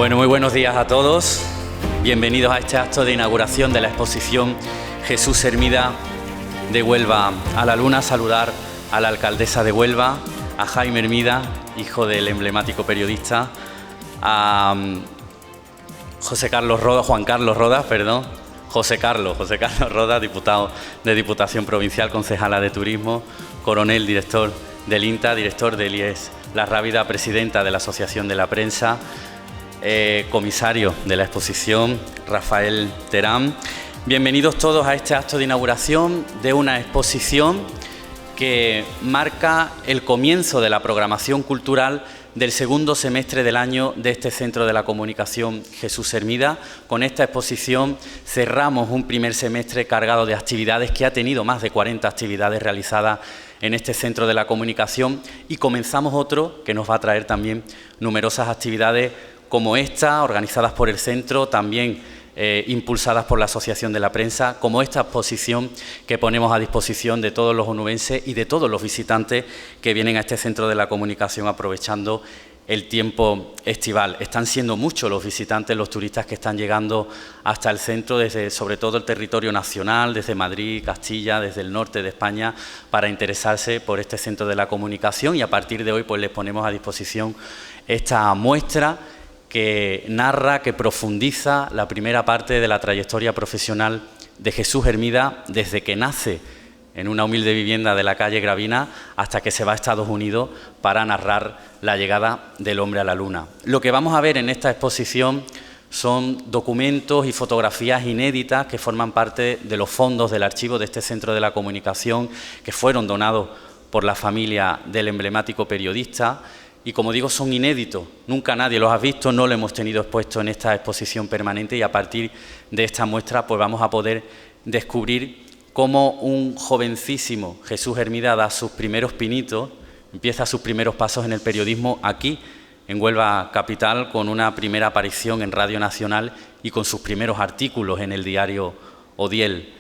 Bueno, muy buenos días a todos. Bienvenidos a este acto de inauguración de la exposición Jesús Hermida de Huelva a la Luna. Saludar a la alcaldesa de Huelva, a Jaime Hermida, hijo del emblemático periodista, a José Carlos Rodas, diputado de Diputación Provincial, concejala de Turismo, coronel, director del INTA, director del IES La Rábida, presidenta de la Asociación de la Prensa, comisario de la exposición, Rafael Terán. Bienvenidos todos a este acto de inauguración de una exposición que marca el comienzo de la programación cultural del segundo semestre del año de este Centro de la Comunicación Jesús Hermida. Con esta exposición cerramos un primer semestre cargado de actividades que ha tenido más de 40 actividades realizadas en este Centro de la Comunicación y comenzamos otro que nos va a traer también numerosas actividades como esta, organizadas por el centro, también impulsadas por la Asociación de la Prensa, como esta exposición que ponemos a disposición de todos los onubenses y de todos los visitantes que vienen a este Centro de la Comunicación aprovechando el tiempo estival. Están siendo muchos los visitantes, los turistas que están llegando hasta el centro, desde sobre todo el territorio nacional, desde Madrid, Castilla, desde el norte de España, para interesarse por este Centro de la Comunicación, y a partir de hoy pues les ponemos a disposición esta muestra que narra, que profundiza la primera parte de la trayectoria profesional de Jesús Hermida desde que nace en una humilde vivienda de la calle Gravina hasta que se va a Estados Unidos para narrar la llegada del hombre a la luna. Lo que vamos a ver en esta exposición son documentos y fotografías inéditas que forman parte de los fondos del archivo de este Centro de la Comunicación, que fueron donados por la familia del emblemático periodista. Y como digo, son inéditos, nunca nadie los ha visto, no lo hemos tenido expuesto en esta exposición permanente, y a partir de esta muestra pues vamos a poder descubrir cómo un jovencísimo Jesús Hermida da sus primeros pinitos, empieza sus primeros pasos en el periodismo aquí en Huelva capital, con una primera aparición en Radio Nacional y con sus primeros artículos en el diario Odiel.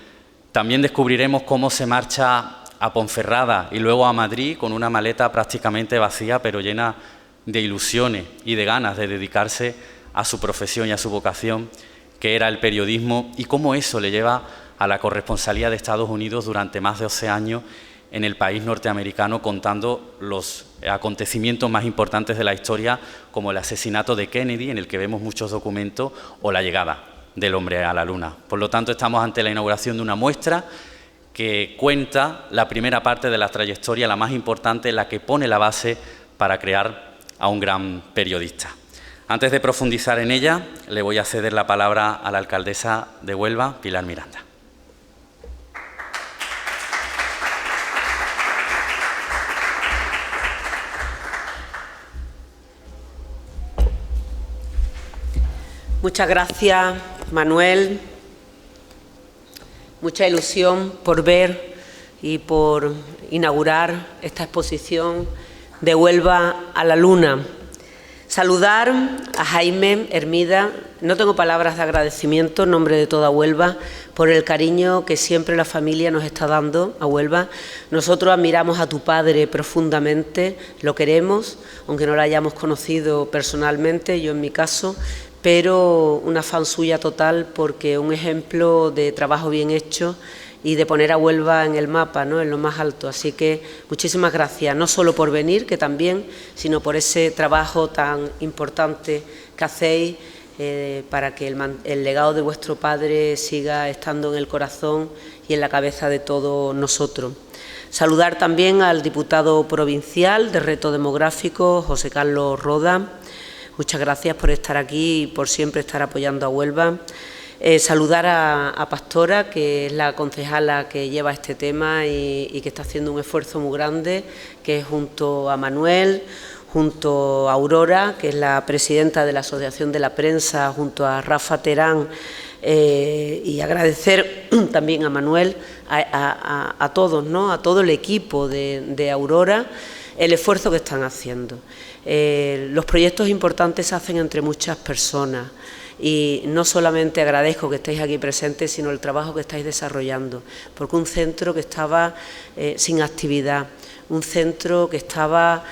También descubriremos cómo se marcha a Ponferrada y luego a Madrid con una maleta prácticamente vacía, pero llena de ilusiones y de ganas de dedicarse a su profesión y a su vocación, que era el periodismo, y cómo eso le lleva a la corresponsalía de Estados Unidos durante más de 12 años en el país norteamericano, contando los acontecimientos más importantes de la historia, como el asesinato de Kennedy, en el que vemos muchos documentos, o la llegada del hombre a la luna. Por lo tanto, estamos ante la inauguración de una muestra que cuenta la primera parte de la trayectoria, la más importante, la que pone la base para crear a un gran periodista. Antes de profundizar en ella, le voy a ceder la palabra a la alcaldesa de Huelva, Pilar Miranda. Muchas gracias, Manuel. Mucha ilusión por ver y por inaugurar esta exposición de Huelva a la Luna. Saludar a Jaime Hermida. No tengo palabras de agradecimiento en nombre de toda Huelva por el cariño que siempre la familia nos está dando a Huelva. Nosotros admiramos a tu padre profundamente, lo queremos, aunque no lo hayamos conocido personalmente, yo en mi caso, pero una fan suya total, porque un ejemplo de trabajo bien hecho y de poner a Huelva en el mapa, ¿no?, en lo más alto. Así que muchísimas gracias, no solo por venir, que también, sino por ese trabajo tan importante que hacéis para que el legado de vuestro padre siga estando en el corazón y en la cabeza de todos nosotros. Saludar también al diputado provincial de Reto Demográfico, José Carlos Rodas. Muchas gracias por estar aquí y por siempre estar apoyando a Huelva. Saludar a Pastora, que es la concejala que lleva este tema y que está haciendo un esfuerzo muy grande, que es junto a Manuel, junto a Aurora, que es la presidenta de la Asociación de la Prensa, junto a Rafa Terán, y agradecer también a Manuel, a todos, ¿no?, a todo el equipo de Aurora, el esfuerzo que están haciendo. Los proyectos importantes se hacen entre muchas personas y no solamente agradezco que estéis aquí presentes, sino el trabajo que estáis desarrollando, porque un centro que estaba sin actividad, un centro que estaba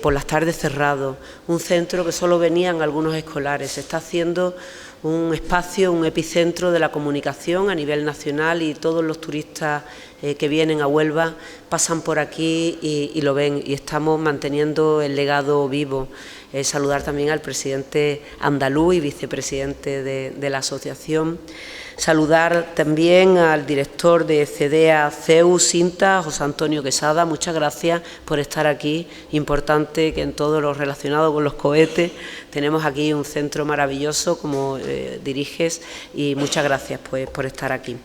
por las tardes cerrado, un centro que solo venían algunos escolares. Se está haciendo un espacio, un epicentro de la comunicación a nivel nacional y todos los turistas que vienen a Huelva pasan por aquí y lo ven, y estamos manteniendo el legado vivo. Saludar también al presidente andaluz y vicepresidente de la asociación. Saludar también al director de CEDEA CEU Cinta, José Antonio Quesada. Muchas gracias por estar aquí. Importante que en todo lo relacionado con los cohetes tenemos aquí un centro maravilloso como diriges, y muchas gracias pues por estar aquí.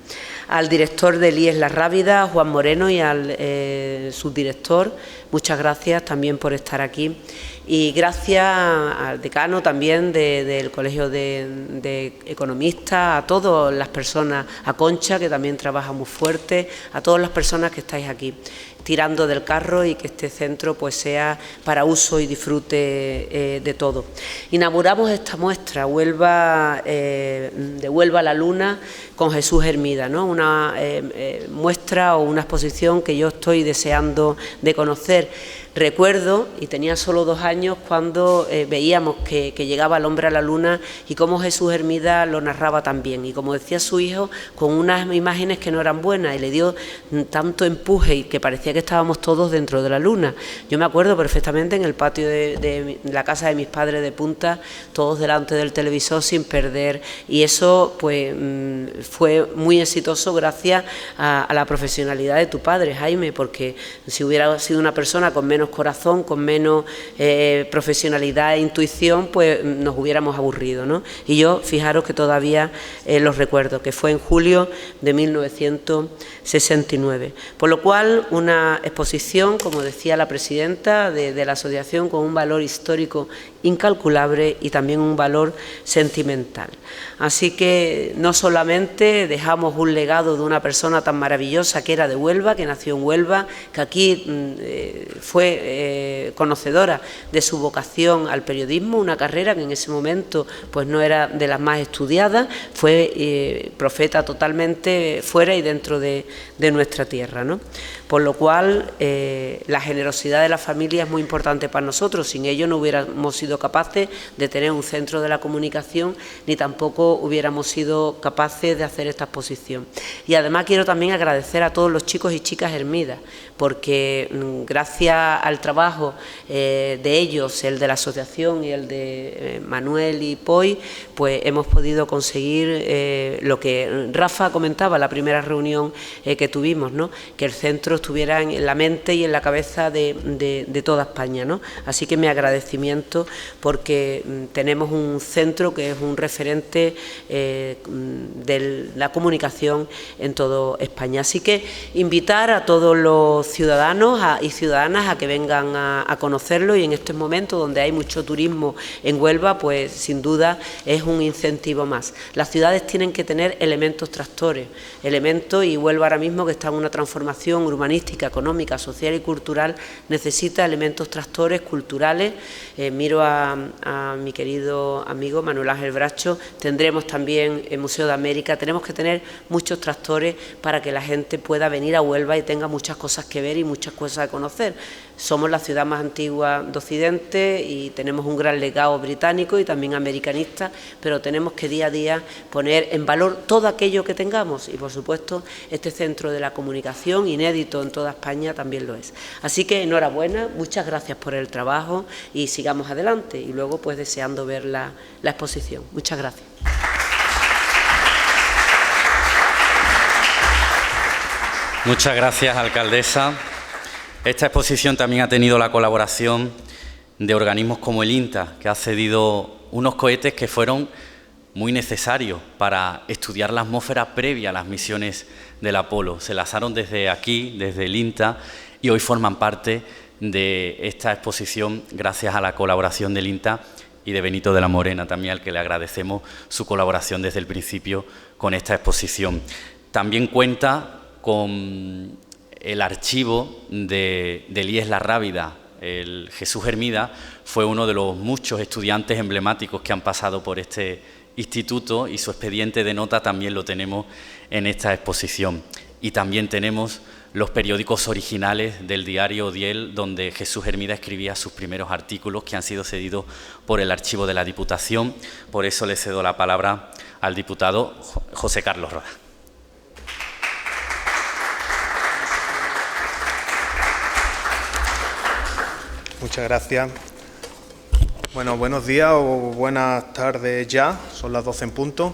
Al director del IES La Rábida, Juan Moreno, y al subdirector, muchas gracias también por estar aquí. Y gracias al decano también del Colegio de Economistas, a todas las personas, a Concha, que también trabaja muy fuerte, a todas las personas que estáis aquí tirando del carro, y que este centro pues sea para uso y disfrute de todo. Inauguramos esta muestra, Huelva, de Huelva a la Luna, con Jesús Hermida, ¿no? Una muestra o una exposición que yo estoy deseando de conocer. Recuerdo, y tenía solo 2 años, cuando veíamos que llegaba el hombre a la luna y cómo Jesús Hermida lo narraba tan bien, y como decía su hijo, con unas imágenes que no eran buenas, y le dio tanto empuje y que parecía que estábamos todos dentro de la luna. Yo me acuerdo perfectamente en el patio de la casa de mis padres de Punta, todos delante del televisor sin perder, y eso pues fue muy exitoso gracias a la profesionalidad de tu padre, Jaime, porque si hubiera sido una persona con menos corazón, con menos profesionalidad e intuición, pues nos hubiéramos aburrido, ¿no? Y yo, fijaros que todavía los recuerdo, que fue en julio de 1969. Por lo cual, una exposición, como decía la presidenta de la asociación, con un valor histórico incalculable y también un valor sentimental. Así que no solamente dejamos un legado de una persona tan maravillosa que era de Huelva, que nació en Huelva, que aquí fue conocedora de su vocación al periodismo, una carrera que en ese momento pues no era de las más estudiadas, fue profeta totalmente fuera y dentro de nuestra tierra, ¿no? Por lo cual la generosidad de la familia es muy importante para nosotros. Sin ello no hubiéramos sido capaces de tener un centro de la comunicación, ni tampoco hubiéramos sido capaces de hacer esta exposición. Y además quiero también agradecer a todos los chicos y chicas Hermidas, porque gracias al trabajo de ellos, el de la asociación y el de Manuel y Poy, pues hemos podido conseguir lo que Rafa comentaba en la primera reunión que tuvimos, ¿no? Que el centro estuviera en la mente y en la cabeza de toda España, ¿no? Así que mi agradecimiento, porque tenemos un centro que es un referente de la comunicación en toda España. Así que invitar a todos los ciudadanos y ciudadanas a que vengan a conocerlo, y en estos momentos donde hay mucho turismo en Huelva, pues sin duda es un incentivo más. Las ciudades tienen que tener elementos tractores, y Huelva ahora mismo, que está en una transformación urbanística, económica, social y cultural, necesita elementos tractores culturales. Miro a mi querido amigo Manuel Ángel Bracho, tendremos también el Museo de América, tenemos que tener muchos tractores para que la gente pueda venir a Huelva y tenga muchas cosas que ver y muchas cosas que conocer. Somos la ciudad más antigua de Occidente y tenemos un gran legado británico y también americanista, pero tenemos que día a día poner en valor todo aquello que tengamos, y por supuesto este centro de la comunicación, inédito en toda España, también lo es. Así que enhorabuena, muchas gracias por el trabajo y sigamos adelante, y luego pues deseando ver la exposición. Muchas gracias. Muchas gracias, alcaldesa. Esta exposición también ha tenido la colaboración de organismos como el INTA, que ha cedido unos cohetes que fueron muy necesarios para estudiar la atmósfera previa a las misiones del Apolo. Se lanzaron desde aquí, desde el INTA, y hoy forman parte de esta exposición gracias a la colaboración del INTA y de Benito de la Morena, también al que le agradecemos su colaboración desde el principio con esta exposición. También cuenta con el archivo del IES La Rábida. El Jesús Hermida fue uno de los muchos estudiantes emblemáticos que han pasado por este instituto, y su expediente de nota también lo tenemos en esta exposición. Y también tenemos los periódicos originales del diario Odiel, donde Jesús Hermida escribía sus primeros artículos, que han sido cedidos por el archivo de la Diputación. Por eso le cedo la palabra al diputado José Carlos Roda. Muchas gracias. Bueno, buenos días o buenas tardes ya, son las 12 en punto.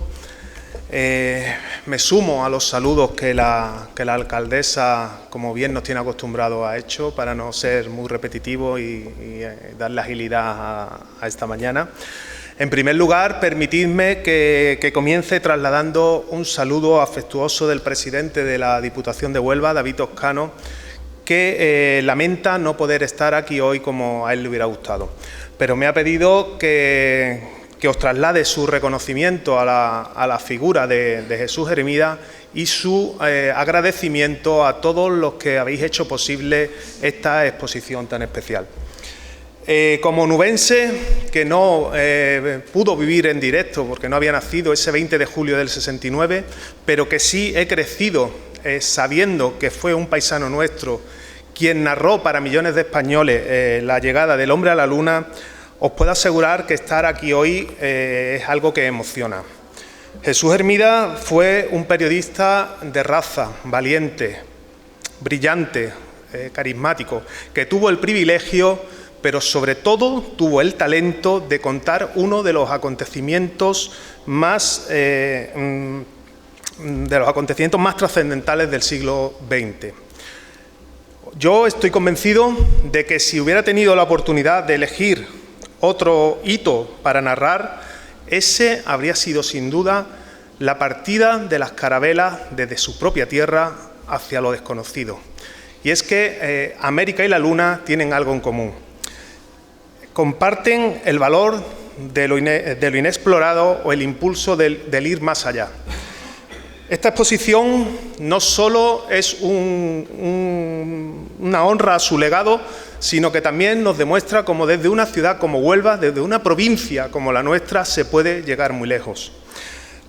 Me sumo a los saludos que la alcaldesa, como bien nos tiene acostumbrados, ha hecho, para no ser muy repetitivo y darle agilidad a esta mañana. En primer lugar, permitidme que comience trasladando un saludo afectuoso del presidente de la Diputación de Huelva, David Toscano, que lamenta no poder estar aquí hoy como a él le hubiera gustado. Pero me ha pedido que os traslade su reconocimiento a la figura de Jesús Hermida y su agradecimiento a todos los que habéis hecho posible esta exposición tan especial. Como onubense, que no pudo vivir en directo porque no había nacido ese 20 de julio del 69, pero que sí he crecido sabiendo que fue un paisano nuestro quien narró para millones de españoles la llegada del hombre a la luna, os puedo asegurar que estar aquí hoy es algo que emociona. Jesús Hermida fue un periodista de raza, valiente, brillante, carismático, que tuvo el privilegio, pero sobre todo tuvo el talento de contar uno de los acontecimientos más trascendentales del siglo XX. Yo estoy convencido de que si hubiera tenido la oportunidad de elegir otro hito para narrar, ese habría sido sin duda la partida de las carabelas desde su propia tierra hacia lo desconocido. Y es que América y la Luna tienen algo en común. Comparten el valor de lo inexplorado o el impulso del ir más allá. Esta exposición no solo es una honra a su legado, sino que también nos demuestra cómo desde una ciudad como Huelva, desde una provincia como la nuestra, se puede llegar muy lejos.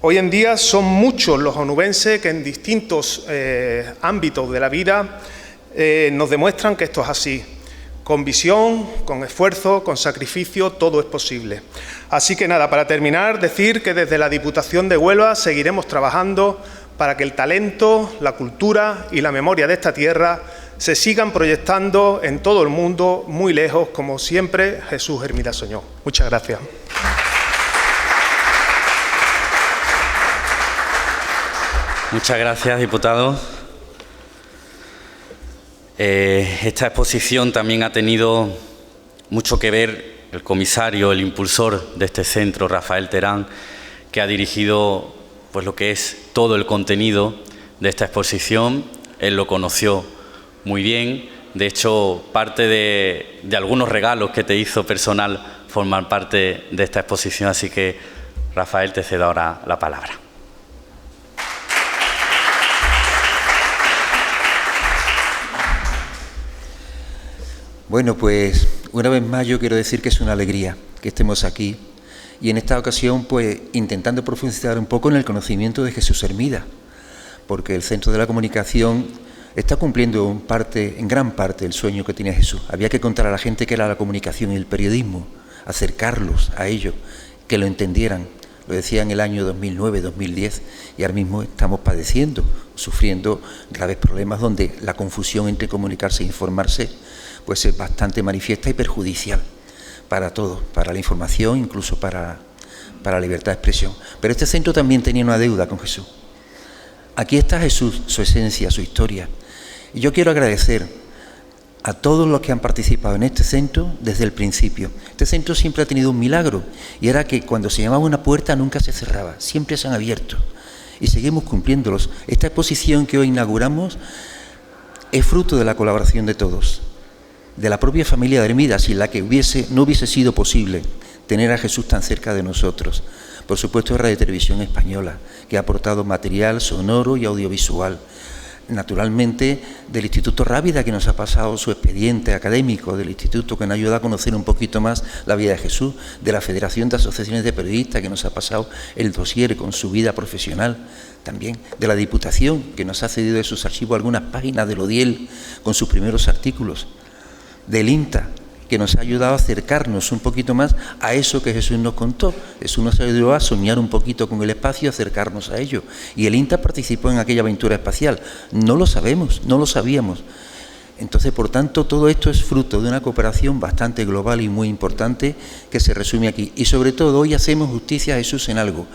Hoy en día son muchos los onubenses que en distintos ámbitos de la vida nos demuestran que esto es así. Con visión, con esfuerzo, con sacrificio, todo es posible. Así que nada, para terminar, decir que desde la Diputación de Huelva seguiremos trabajando para que el talento, la cultura y la memoria de esta tierra se sigan proyectando en todo el mundo, muy lejos, como siempre Jesús Hermida soñó. Muchas gracias. Muchas gracias, diputado. Esta exposición también ha tenido mucho que ver el comisario, el impulsor de este centro, Rafael Terán, que ha dirigido pues lo que es todo el contenido de esta exposición. Él lo conoció muy bien. De hecho, parte de algunos regalos que te hizo personal forman parte de esta exposición. Así que, Rafael, te cedo ahora la palabra. Bueno, pues una vez más yo quiero decir que es una alegría que estemos aquí y en esta ocasión pues intentando profundizar un poco en el conocimiento de Jesús Hermida, porque el Centro de la Comunicación está cumpliendo en gran parte el sueño que tenía Jesús. Había que contar a la gente qué era la comunicación y el periodismo, acercarlos a ello, que lo entendieran. Lo decía en el año 2009, 2010 y ahora mismo estamos sufriendo graves problemas donde la confusión entre comunicarse e informarse pues es bastante manifiesta y perjudicial para todos, para la información, incluso para la libertad de expresión. Pero este centro también tenía una deuda con Jesús. Aquí está Jesús, su esencia, su historia. Y yo quiero agradecer a todos los que han participado en este centro desde el principio. Este centro siempre ha tenido un milagro y era que cuando se llamaba una puerta nunca se cerraba, siempre se han abierto y seguimos cumpliéndolos. Esta exposición que hoy inauguramos es fruto de la colaboración de todos, de la propia familia de Hermida, sin la que no hubiese sido posible tener a Jesús tan cerca de nosotros. Por supuesto, Radio Televisión Española, que ha aportado material sonoro y audiovisual. naturalmente del Instituto Rábida, que nos ha pasado su expediente académico, del instituto que nos ayuda a conocer un poquito más la vida de Jesús, de la Federación de Asociaciones de Periodistas, que nos ha pasado el dossier con su vida profesional, también de la Diputación, que nos ha cedido de sus archivos algunas páginas del Odiel con sus primeros artículos, del INTA, que nos ha ayudado a acercarnos un poquito más a eso que Jesús nos contó. Jesús nos ayudó a soñar un poquito con el espacio, a acercarnos a ello. Y el INTA participó en aquella aventura espacial. No lo sabemos, no lo sabíamos. Entonces, por tanto, todo esto es fruto de una cooperación bastante global y muy importante que se resume aquí. Y sobre todo, hoy hacemos justicia a Jesús en algo.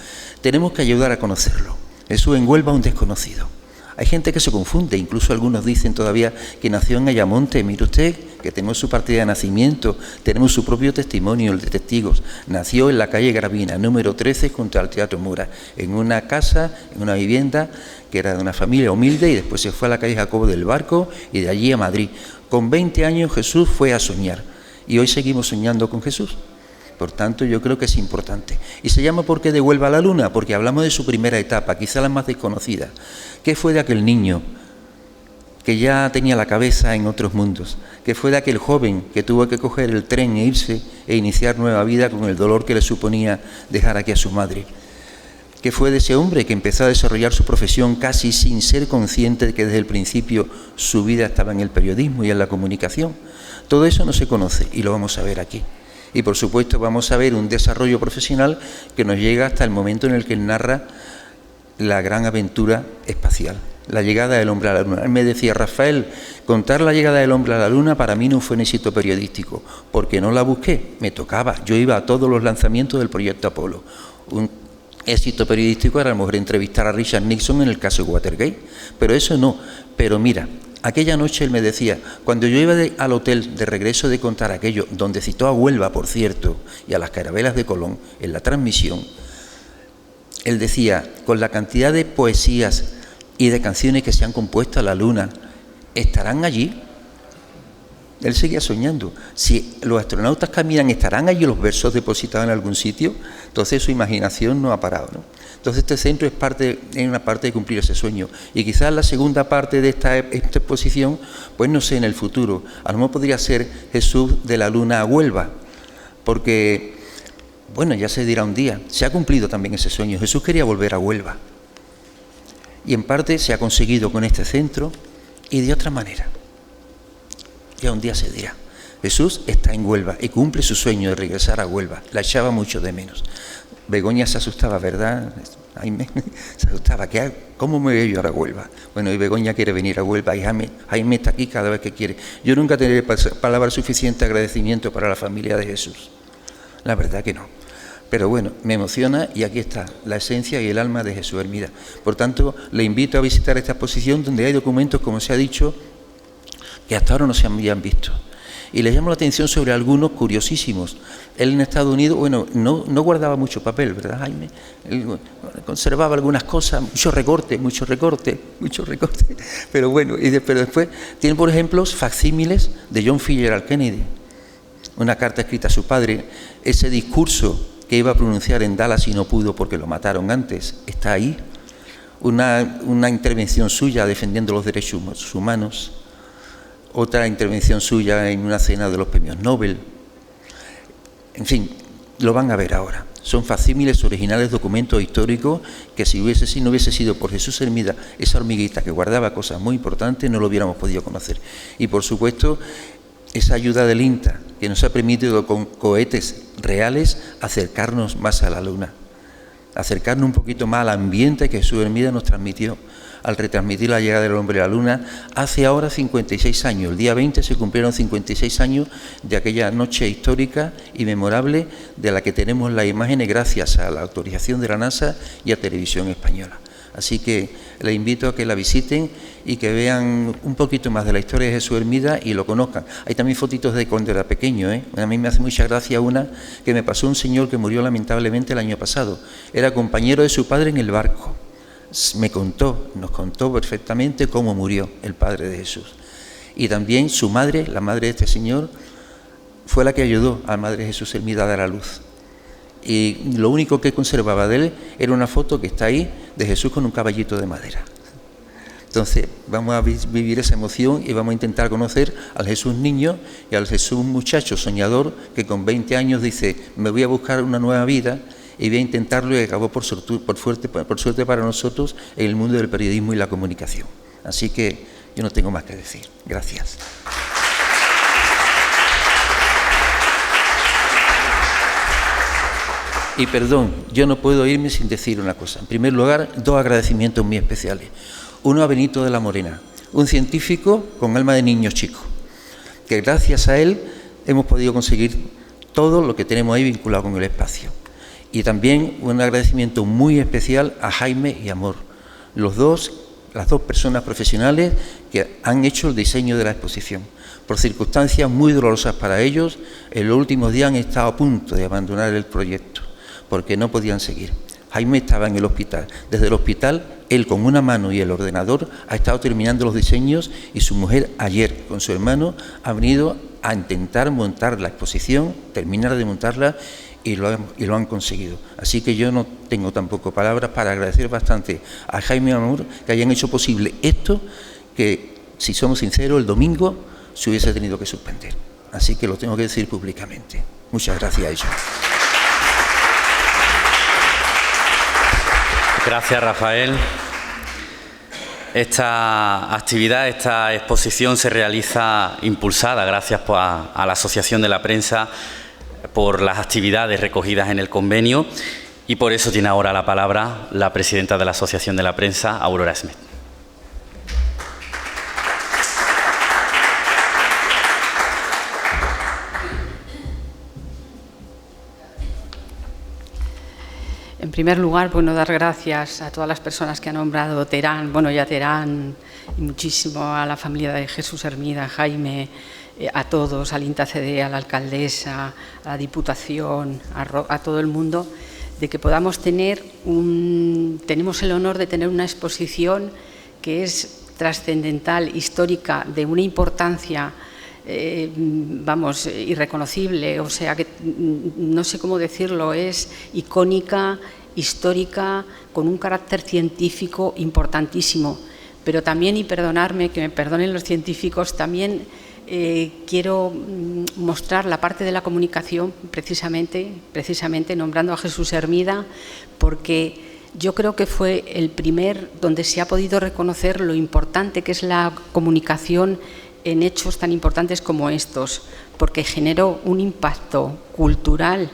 Tenemos que ayudar a conocerlo. Jesús en Huelva, un desconocido. Hay gente que se confunde, incluso algunos dicen todavía que nació en Ayamonte. Mire usted, que tenemos su partida de nacimiento, tenemos su propio testimonio, el de testigos. Nació en la calle Gravina, número 13, junto al Teatro Mura, en una casa, en una vivienda que era de una familia humilde, y después se fue a la calle Jacobo del Barco y de allí a Madrid. Con 20 años Jesús fue a soñar y hoy seguimos soñando con Jesús. Por tanto, yo creo que es importante. Y se llama ¿Por qué de Huelva a la Luna? Porque hablamos de su primera etapa, quizá la más desconocida. ¿Qué fue de aquel niño que ya tenía la cabeza en otros mundos? ¿Qué fue de aquel joven que tuvo que coger el tren e irse e iniciar nueva vida con el dolor que le suponía dejar aquí a su madre? ¿Qué fue de ese hombre que empezó a desarrollar su profesión casi sin ser consciente de que desde el principio su vida estaba en el periodismo y en la comunicación? Todo eso no se conoce y lo vamos a ver aquí. Y por supuesto vamos a ver un desarrollo profesional que nos llega hasta el momento en el que él narra la gran aventura espacial, la llegada del hombre a la luna. Él me decía: Rafael, contar la llegada del hombre a la luna para mí no fue un éxito periodístico, porque no la busqué, me tocaba. Yo iba a todos los lanzamientos del proyecto Apolo. Un éxito periodístico era a lo mejor entrevistar a Richard Nixon en el caso de Watergate, pero eso no. Pero mira, aquella noche él me decía, cuando yo iba al hotel de regreso de contar aquello, donde citó a Huelva, por cierto, y a las carabelas de Colón en la transmisión, él decía, con la cantidad de poesías y de canciones que se han compuesto a la luna, ¿estarán allí? Él seguía soñando. Si los astronautas caminan, ¿estarán allí los versos depositados en algún sitio? Entonces su imaginación no ha parado, ¿no? Entonces este centro es una parte de cumplir ese sueño. Y quizás la segunda parte de esta exposición, pues no sé, en el futuro, a lo mejor podría ser Jesús de la Luna a Huelva, porque, bueno, ya se dirá un día, se ha cumplido también ese sueño. Jesús quería volver a Huelva. Y en parte se ha conseguido con este centro y de otra manera. Ya un día se dirá. Jesús está en Huelva y cumple su sueño de regresar a Huelva. La echaba mucho de menos. Begoña se asustaba, ¿verdad? Jaime se asustaba. ¿Cómo me voy yo ahora a Huelva? Bueno, y Begoña quiere venir a Huelva y Jaime está aquí cada vez que quiere. Yo nunca tendré palabras suficientes de agradecimiento para la familia de Jesús. La verdad que no. Pero bueno, me emociona y aquí está la esencia y el alma de Jesús Hermida. Por tanto, le invito a visitar esta exposición donde hay documentos, como se ha dicho, que hasta ahora no se habían visto. Y les llamo la atención sobre algunos curiosísimos. Él en Estados Unidos, bueno, no guardaba mucho papel, ¿verdad, Jaime? Él conservaba algunas cosas, mucho recorte. Pero bueno, pero después tiene, por ejemplo, facsímiles de John Fitzgerald Kennedy. Una carta escrita a su padre, ese discurso que iba a pronunciar en Dallas y no pudo porque lo mataron antes, está ahí. Una intervención suya defendiendo los derechos humanos. Otra intervención suya en una cena de los premios Nobel. En fin, lo van a ver ahora. Son facsímiles originales, documentos históricos que si no hubiese sido por Jesús Hermida, esa hormiguita que guardaba cosas muy importantes, no lo hubiéramos podido conocer. Y por supuesto, esa ayuda del INTA, que nos ha permitido con cohetes reales acercarnos más a la Luna, acercarnos un poquito más al ambiente que Jesús Hermida nos transmitió al retransmitir la llegada del hombre a la Luna hace ahora 56 años. El día 20 se cumplieron 56 años de aquella noche histórica y memorable de la que tenemos las imágenes gracias a la autorización de la NASA y a Televisión Española. Así que les invito a que la visiten y que vean un poquito más de la historia de Jesús Hermida y lo conozcan. Hay también fotitos de cuando era pequeño, ¿eh? A mí me hace mucha gracia una que me pasó un señor que murió lamentablemente el año pasado. Era compañero de su padre en el barco. Nos contó perfectamente cómo murió el padre de Jesús. Y también su madre, la madre de este señor, fue la que ayudó a la madre de Jesús Hermida a dar a luz. Y lo único que conservaba de él era una foto que está ahí de Jesús con un caballito de madera. Entonces, vamos a vivir esa emoción y vamos a intentar conocer al Jesús niño y al Jesús muchacho soñador que con 20 años dice, me voy a buscar una nueva vida y voy a intentarlo, y acabó por suerte para nosotros en el mundo del periodismo y la comunicación. Así que yo no tengo más que decir. Gracias. Y perdón, yo no puedo irme sin decir una cosa. En primer lugar, 2 agradecimientos muy especiales. Uno a Benito de la Morena, un científico con alma de niño chico, que gracias a él hemos podido conseguir todo lo que tenemos ahí vinculado con el espacio. Y también un agradecimiento muy especial a Jaime y Amor, las dos personas profesionales que han hecho el diseño de la exposición. Por circunstancias muy dolorosas para ellos, en los últimos días han estado a punto de abandonar el proyecto, porque no podían seguir. Jaime estaba en el hospital. Desde el hospital, él con una mano y el ordenador ha estado terminando los diseños, y su mujer ayer con su hermano ha venido a intentar montar la exposición, terminar de montarla, y lo han conseguido. Así que yo no tengo tampoco palabras para agradecer bastante a Jaime y Amor que hayan hecho posible esto, que si somos sinceros, el domingo se hubiese tenido que suspender. Así que lo tengo que decir públicamente. Muchas gracias a ellos. Gracias, Rafael. Esta actividad, esta exposición se realiza impulsada gracias a la Asociación de la Prensa por las actividades recogidas en el convenio, y por eso tiene ahora la palabra la presidenta de la Asociación de la Prensa, Aurora Smith. En primer lugar, bueno, dar gracias a todas las personas que han nombrado Terán, bueno, y a Terán, y muchísimo a la familia de Jesús Hermida, Jaime, a todos, al INTA-CD, a la alcaldesa, a la Diputación, a todo el mundo, de que podamos tenemos el honor de tener una exposición que es trascendental, histórica, de una importancia irreconocible, o sea que no sé cómo decirlo, es icónica, histórica, con un carácter científico importantísimo. Pero también, y perdonarme, que me perdonen los científicos, también quiero mostrar la parte de la comunicación, precisamente nombrando a Jesús Hermida, porque yo creo que fue el primer donde se ha podido reconocer lo importante que es la comunicación en hechos tan importantes como estos, porque generó un impacto cultural,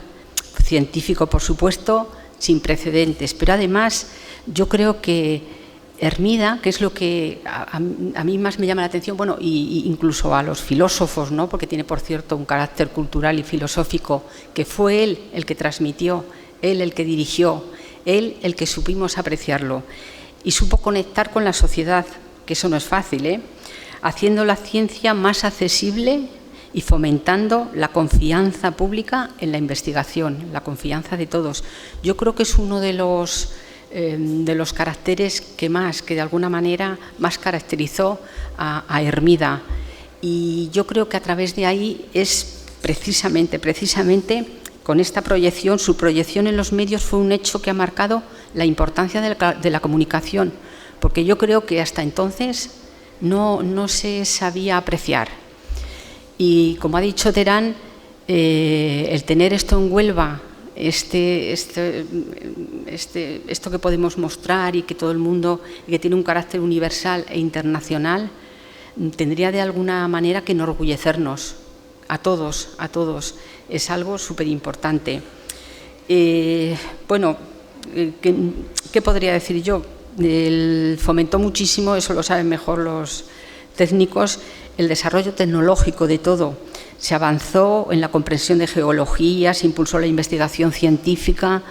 científico, por supuesto, sin precedentes. Pero además, yo creo que Hermida, que es lo que a mí más me llama la atención, bueno, y incluso a los filósofos, ¿no?, porque tiene, por cierto, un carácter cultural y filosófico, que fue él el que transmitió, él el que dirigió, él el que supimos apreciarlo, y supo conectar con la sociedad, que eso no es fácil, haciendo la ciencia más accesible y fomentando la confianza pública en la investigación, la confianza de todos. Yo creo que es uno de los caracteres que de alguna manera más caracterizó a Hermida, y yo creo que a través de ahí es precisamente con esta proyección, su proyección en los medios fue un hecho que ha marcado la importancia de la comunicación, porque yo creo que hasta entonces no se sabía apreciar. Y como ha dicho Terán, el tener esto en Huelva, esto que podemos mostrar y que todo el mundo, y que tiene un carácter universal e internacional, tendría de alguna manera que enorgullecernos a todos. Es algo súper importante. Bueno, ¿qué podría decir yo? Fomentó muchísimo, eso lo saben mejor los técnicos, el desarrollo tecnológico de todo. Se avanzó en la comprensión de geología, se impulsó la investigación científica,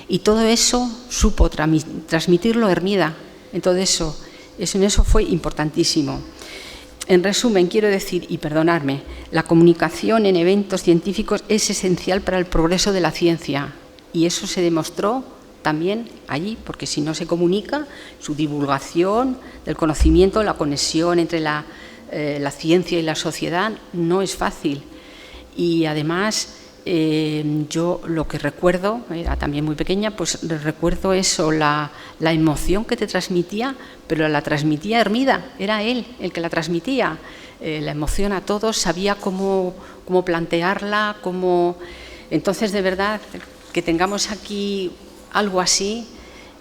y todo eso supo transmitirlo Hermida. Entonces en eso fue importantísimo. En resumen, quiero decir, y perdonadme, la comunicación en eventos científicos es esencial para el progreso de la ciencia, y eso se demostró también allí, porque si no se comunica, su divulgación del conocimiento, la conexión entre la ciencia y la sociedad no es fácil. Y además yo lo que recuerdo, era también muy pequeña, pues recuerdo eso, la emoción que te transmitía, pero la transmitía Hermida, era él el que la transmitía, la emoción a todos, sabía cómo plantearla, cómo... Entonces, de verdad, que tengamos aquí algo así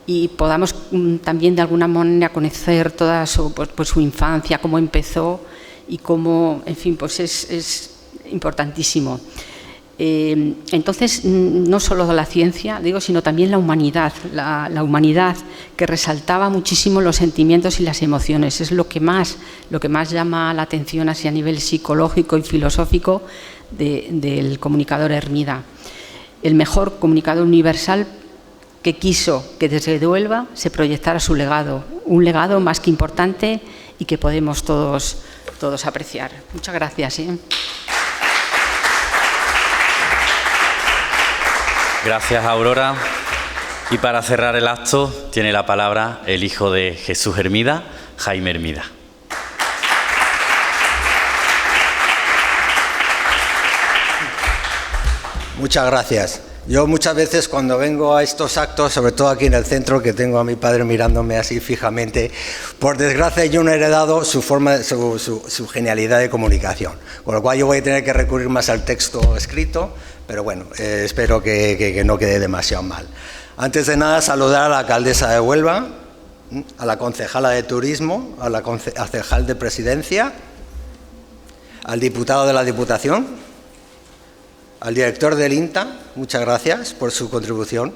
y podamos también de alguna manera conocer toda su infancia, cómo empezó y cómo, en fin, pues es importantísimo. Entonces, no solo la ciencia, digo, sino también la humanidad, la humanidad que resaltaba muchísimo los sentimientos y las emociones. Es lo que más llama la atención así a nivel psicológico y filosófico del comunicador Hermida. El mejor comunicador universal que quiso que desde Huelva se proyectara su legado, un legado más que importante y que podemos todos apreciar. Muchas gracias. Gracias, Aurora. Y para cerrar el acto tiene la palabra el hijo de Jesús Hermida, Jaime Hermida. Muchas gracias. Yo muchas veces cuando vengo a estos actos, sobre todo aquí en el centro, que tengo a mi padre mirándome así fijamente, por desgracia yo no he heredado su genialidad de comunicación, con lo cual yo voy a tener que recurrir más al texto escrito, pero bueno, espero que no quede demasiado mal. Antes de nada, saludar a la alcaldesa de Huelva, a la concejala de Turismo, a la concejal de Presidencia, al diputado de la Diputación, al director del INTA, muchas gracias por su contribución,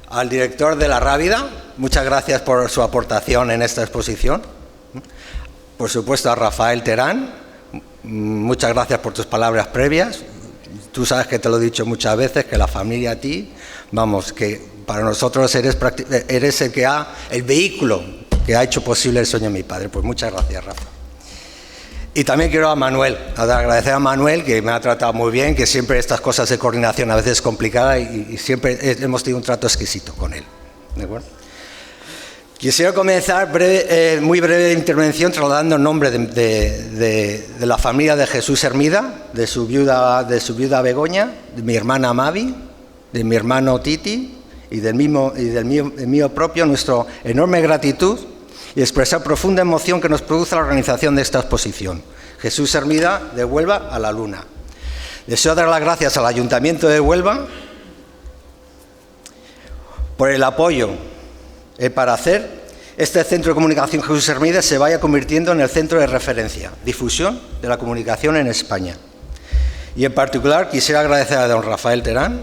al director de La Rábida, muchas gracias por su aportación en esta exposición, por supuesto a Rafael Terán, muchas gracias por tus palabras previas. Tú sabes que te lo he dicho muchas veces, que la familia a ti, vamos, que para nosotros eres el vehículo que ha hecho posible el sueño de mi padre. Pues muchas gracias, Rafa. Y también quiero agradecer a Manuel, que me ha tratado muy bien, que siempre estas cosas de coordinación a veces es complicada y siempre hemos tenido un trato exquisito con él. ¿De acuerdo? Quisiera comenzar muy breve intervención trasladando el nombre de la familia de Jesús Hermida, de su viuda Begoña, de mi hermana Mavi, de mi hermano Titi y del mío propio, nuestra enorme gratitud y expresar profunda emoción que nos produce la organización de esta exposición. Jesús Hermida, de Huelva a la Luna. Deseo dar las gracias al Ayuntamiento de Huelva por el apoyo para hacer este centro de comunicación Jesús Hermida se vaya convirtiendo en el centro de referencia, difusión de la comunicación en España. Y en particular quisiera agradecer a don Rafael Terán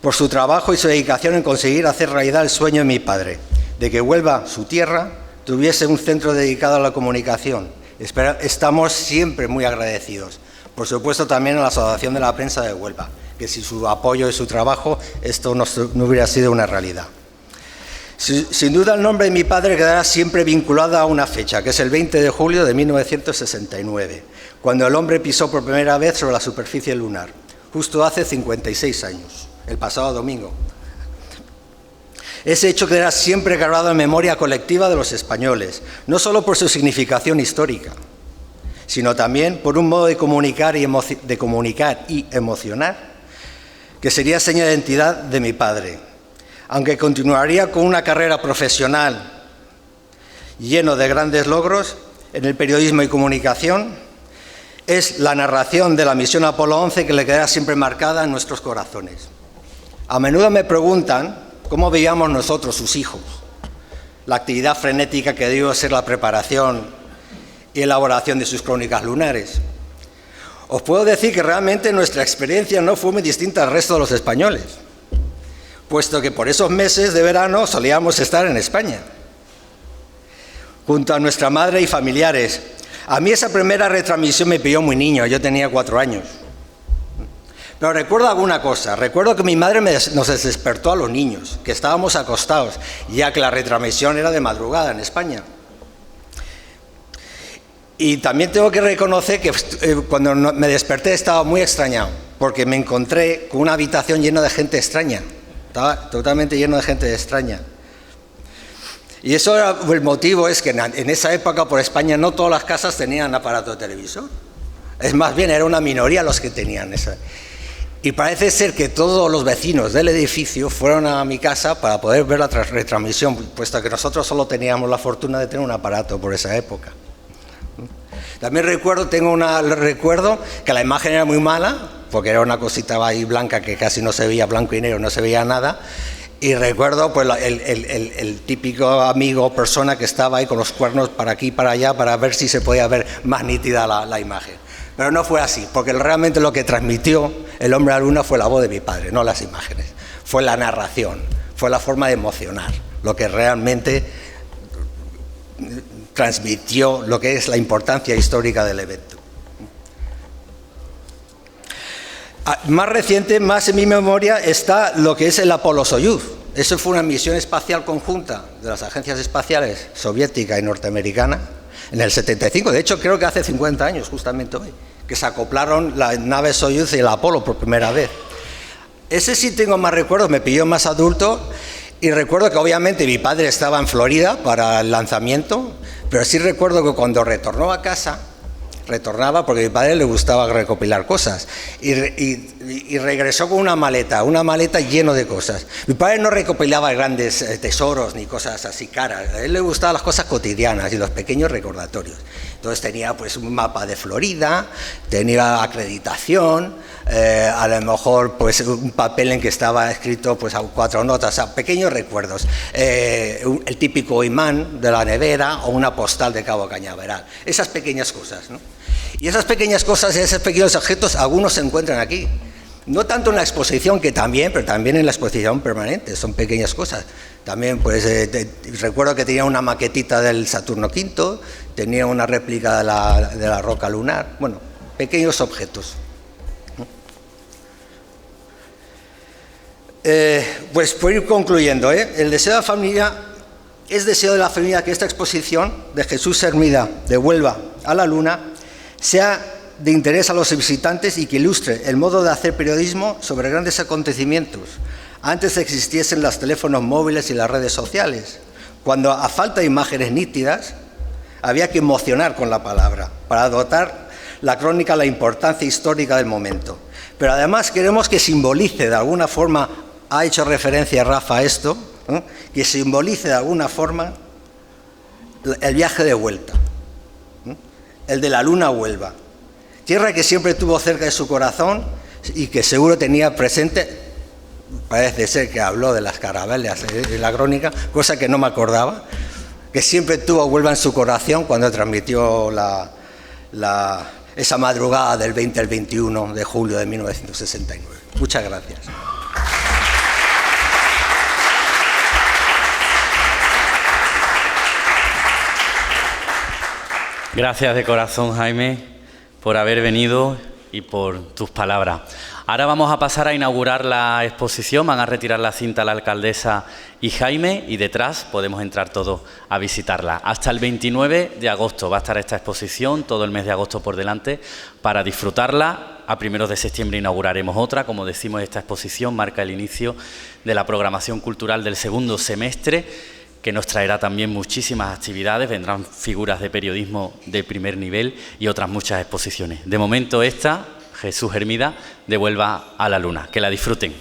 por su trabajo y su dedicación en conseguir hacer realidad el sueño de mi padre, de que Huelva, su tierra, tuviese un centro dedicado a la comunicación. Estamos siempre muy agradecidos. Por supuesto también a la Asociación de la Prensa de Huelva, que sin su apoyo y su trabajo esto no hubiera sido una realidad. Sin duda el nombre de mi padre quedará siempre vinculado a una fecha, que es el 20 de julio de 1969, cuando el hombre pisó por primera vez sobre la superficie lunar, justo hace 56 años, el pasado domingo. Ese hecho quedará siempre grabado en memoria colectiva de los españoles, no solo por su significación histórica, sino también por un modo de comunicar y emocionar, que sería seña de identidad de mi padre. Aunque continuaría con una carrera profesional lleno de grandes logros en el periodismo y comunicación, es la narración de la misión Apolo 11 que le quedará siempre marcada en nuestros corazones. A menudo me preguntan cómo veíamos nosotros, sus hijos, la actividad frenética que debió ser la preparación y elaboración de sus crónicas lunares. Os puedo decir que realmente nuestra experiencia no fue muy distinta al resto de los españoles, puesto que por esos meses de verano solíamos estar en España, junto a nuestra madre y familiares. A mí esa primera retransmisión me pilló muy niño, yo tenía 4 años. Pero recuerdo alguna cosa, recuerdo que mi madre nos despertó a los niños, que estábamos acostados, ya que la retransmisión era de madrugada en España. Y también tengo que reconocer que cuando me desperté estaba muy extrañado, porque me encontré con una habitación llena de gente extraña. Estaba totalmente lleno de gente extraña. Y eso era, el motivo es que en esa época por España no todas las casas tenían aparato de televisor. Es más bien, era una minoría los que tenían esa. Y parece ser que todos los vecinos del edificio fueron a mi casa para poder ver la retransmisión, puesto que nosotros solo teníamos la fortuna de tener un aparato por esa época. También recuerdo que la imagen era muy mala, porque era una cosita ahí blanca que casi no se veía, blanco y negro, no se veía nada. Y recuerdo pues el típico amigo, persona que estaba ahí con los cuernos para aquí y para allá para ver si se podía ver más nítida la imagen. Pero no fue así, porque realmente lo que transmitió el hombre a la luna fue la voz de mi padre, no las imágenes. Fue la narración, fue la forma de emocionar, lo que realmente transmitió lo que es la importancia histórica del evento. Más reciente, más en mi memoria, está lo que es el Apolo-Soyuz. Eso fue una misión espacial conjunta de las agencias espaciales soviética y norteamericana en el 75. De hecho, creo que hace 50 años, justamente hoy, que se acoplaron la nave Soyuz y el Apolo por primera vez. Ese sí tengo más recuerdos, me pilló más adulto, y recuerdo que obviamente mi padre estaba en Florida para el lanzamiento, pero sí recuerdo que cuando retornó a casa, retornaba porque a mi padre le gustaba recopilar cosas y regresó con una maleta llena de cosas. Mi padre no recopilaba grandes tesoros ni cosas así caras, a él le gustaban las cosas cotidianas y los pequeños recordatorios. Entonces tenía pues un mapa de Florida, tenía acreditación, a lo mejor pues un papel en que estaba escrito pues 4 notas, o sea, pequeños recuerdos, el típico imán de la nevera o una postal de Cabo Cañaveral, esas pequeñas cosas, ¿no? Y esas pequeñas cosas, esos pequeños objetos, algunos se encuentran aquí. No tanto en la exposición, que también, pero también en la exposición permanente, son pequeñas cosas. También, pues, recuerdo que tenía una maquetita del Saturno V, tenía una réplica de la roca lunar, bueno, pequeños objetos. Pues, por ir concluyendo, el deseo de la familia, es deseo de la familia que esta exposición de Jesús Hermida de Huelva a la Luna sea de interés a los visitantes y que ilustre el modo de hacer periodismo sobre grandes acontecimientos. Antes existiesen los teléfonos móviles y las redes sociales, cuando a falta de imágenes nítidas había que emocionar con la palabra para dotar la crónica la importancia histórica del momento. Pero además queremos que simbolice de alguna forma, ha hecho referencia Rafa a esto, que simbolice de alguna forma el viaje de vuelta, el de la Luna a Huelva, tierra que siempre tuvo cerca de su corazón y que seguro tenía presente. Parece ser que habló de las carabelas en la crónica, cosa que no me acordaba, que siempre tuvo Huelva en su corazón cuando transmitió esa madrugada del 20 al 21 de julio de 1969. Muchas gracias. Gracias de corazón, Jaime, por haber venido y por tus palabras. Ahora vamos a pasar a inaugurar la exposición, van a retirar la cinta la alcaldesa y Jaime, y detrás podemos entrar todos a visitarla. Hasta el 29 de agosto va a estar esta exposición, todo el mes de agosto por delante, para disfrutarla. A primeros de septiembre inauguraremos otra. Como decimos, esta exposición marca el inicio de la programación cultural del segundo semestre, que nos traerá también muchísimas actividades, vendrán figuras de periodismo de primer nivel y otras muchas exposiciones. De momento esta, Jesús Hermida, de Huelva a la Luna. Que la disfruten.